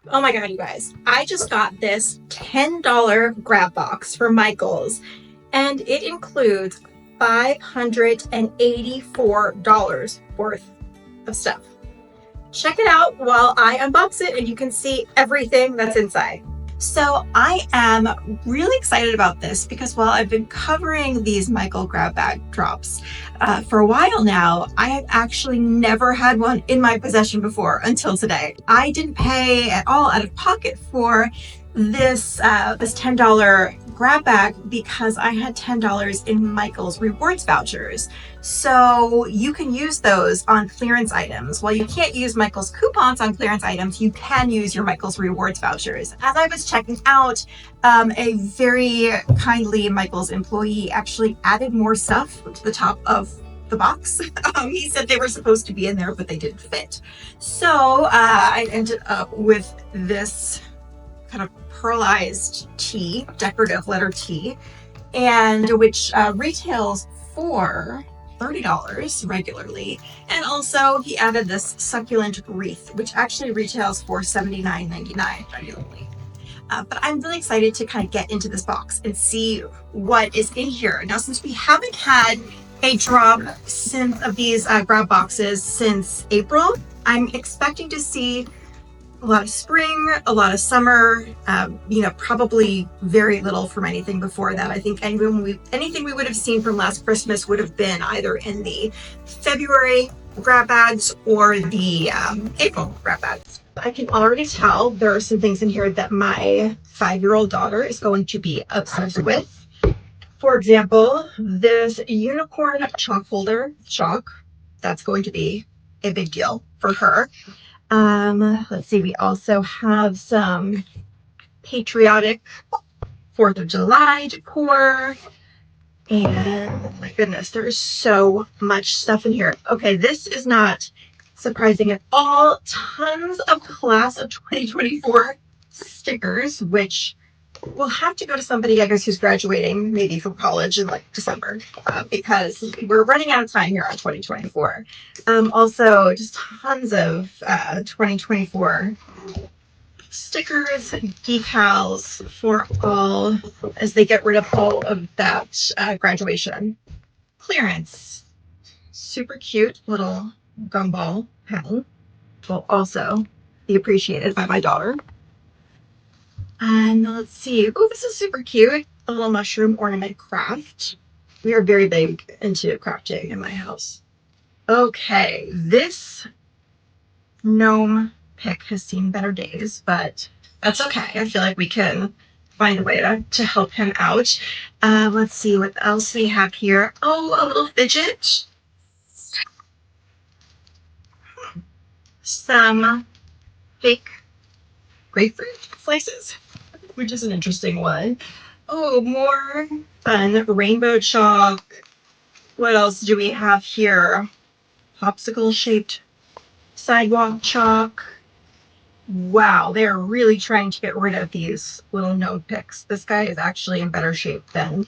Oh my god, you guys. I just got this $10 grab box from Michaels, and it includes $584 worth of stuff. Check it out while I unbox it and you can see everything that's inside. So I am really excited about this because while I've been covering these Michael grab bag drops for a while now, I have actually never had one in my possession before until today. I didn't pay at all out of pocket for this $10 grab bag because I had $10 in Michael's rewards vouchers. So you can use those on clearance items. While you can't use Michael's coupons on clearance items, you can use your Michael's rewards vouchers. As I was checking out, a very kindly Michael's employee actually added more stuff to the top of the box. He said they were supposed to be in there, but they didn't fit. So I ended up with this kind of pearlized T, decorative letter T, and which retails for $30 regularly. And also he added this succulent wreath, which actually retails for $79.99 regularly. But I'm really excited to kind of get into this box and see what is in here. Now, since we haven't had a drop of these grab boxes since April, I'm expecting to see a lot of spring, a lot of summer, probably very little from anything before that. I think anything we would have seen from last Christmas would have been either in the February grab bags or the April grab bags. I can already tell there are some things in here that my 5-year-old daughter is going to be obsessed with. For example, this unicorn chalk holder, that's going to be a big deal for her. Let's see, we also have some patriotic 4th of July decor. And oh my goodness, there is so much stuff in here. Okay, this is not surprising at all. Tons of class of 2024 stickers, which will have to go to somebody, I guess, who's graduating maybe from college in like December, because we're running out of time here on 2024. Also, just tons of 2024 stickers and decals for all as they get rid of all of that graduation clearance. Super cute little gumball pen will also be appreciated by my daughter. And let's see. Oh, this is super cute. A little mushroom ornament craft. We are very big into crafting in my house. Okay, this gnome pick has seen better days, but that's okay. I feel like we can find a way to help him out. Let's see what else we have here. Oh, a little fidget. Some fake grapefruit slices, which is an interesting one. Oh, more fun rainbow chalk. What else do we have here? Popsicle shaped sidewalk chalk. Wow, they're really trying to get rid of these little node picks. This guy is actually in better shape than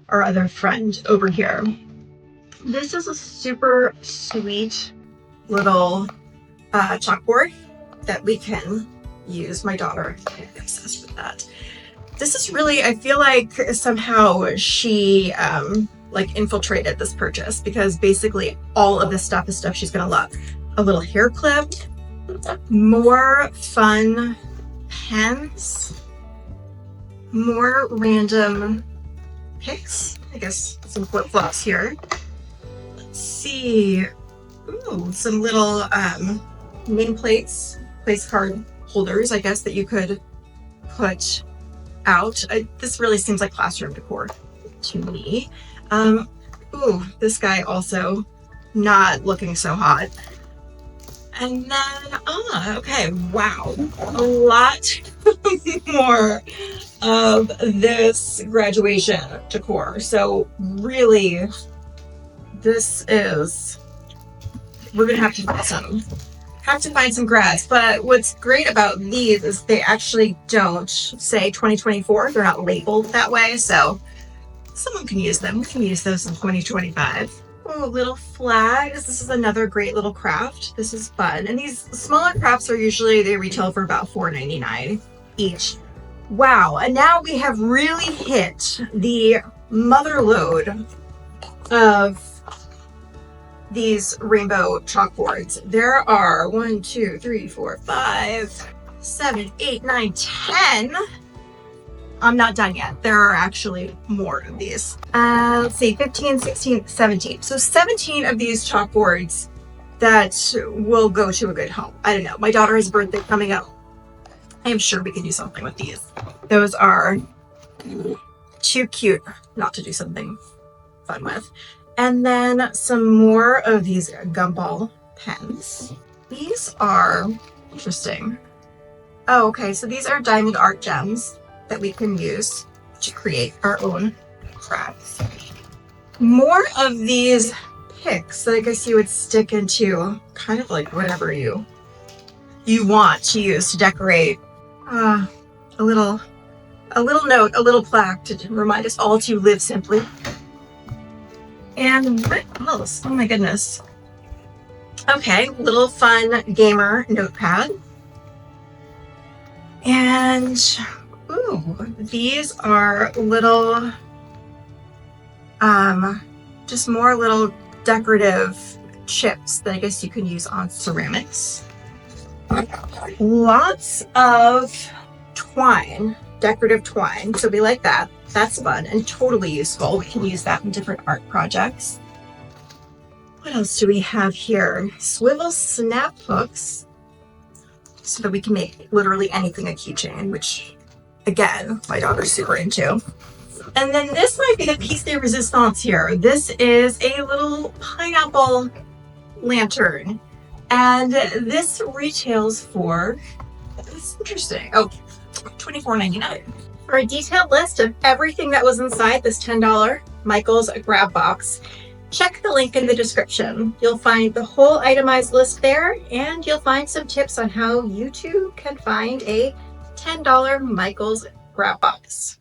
our other friend over here. This is a super sweet little chalkboard that we can use. My daughter is obsessed with that. This is really, I feel like somehow she infiltrated this purchase because basically all of this stuff is stuff she's gonna love. A little hair clip, more fun pens, more random picks. I guess some flip flops here. Let's see. Ooh, some little nameplates, place card holders, I guess, that you could put out. This really seems like classroom decor to me. Ooh, this guy also not looking so hot. And then, okay, wow. A lot more of this graduation decor. So really, we're gonna have to find some grads. But what's great about these is they actually don't say 2024. They're not labeled that way. So someone can use them. We can use those in 2025. Oh, little flags. This is another great little craft. This is fun. And these smaller crafts are usually, they retail for about $4.99 each. Wow, and now we have really hit the mother load of these rainbow chalkboards. There are 1, 2, 3, 4, 5, 7, 8, 9, 10. I'm not done yet. There are actually more of these. Let's see, 15, 16, 17. So 17 of these chalkboards that will go to a good home. I don't know. My daughter has a birthday coming up. I am sure we can do something with these. Those are too cute not to do something fun with. And then some more of these gumball pens. These are interesting. Oh, okay. So these are diamond art gems that we can use to create our own crafts. More of these picks that I guess you would stick into kind of like whatever you want to use to decorate. A little note, a little plaque to remind us all to live simply. And what else? Oh my goodness. Okay, little fun gamer notepad. And ooh, these are little, just more little decorative chips that I guess you can use on ceramics. Lots of twine, decorative twine. So we like that. That's fun and totally useful. We can use that in different art projects. What else do we have here? Swivel snap hooks so that we can make literally anything a keychain, which again, my daughter's super into. And then this might be the piece de resistance here. This is a little pineapple lantern. And this retails for, it's interesting, oh, $24.99. For a detailed list of everything that was inside this $10 Michaels grab box, check the link in the description. You'll find the whole itemized list there, and you'll find some tips on how you too can find a $10 Michaels grab box.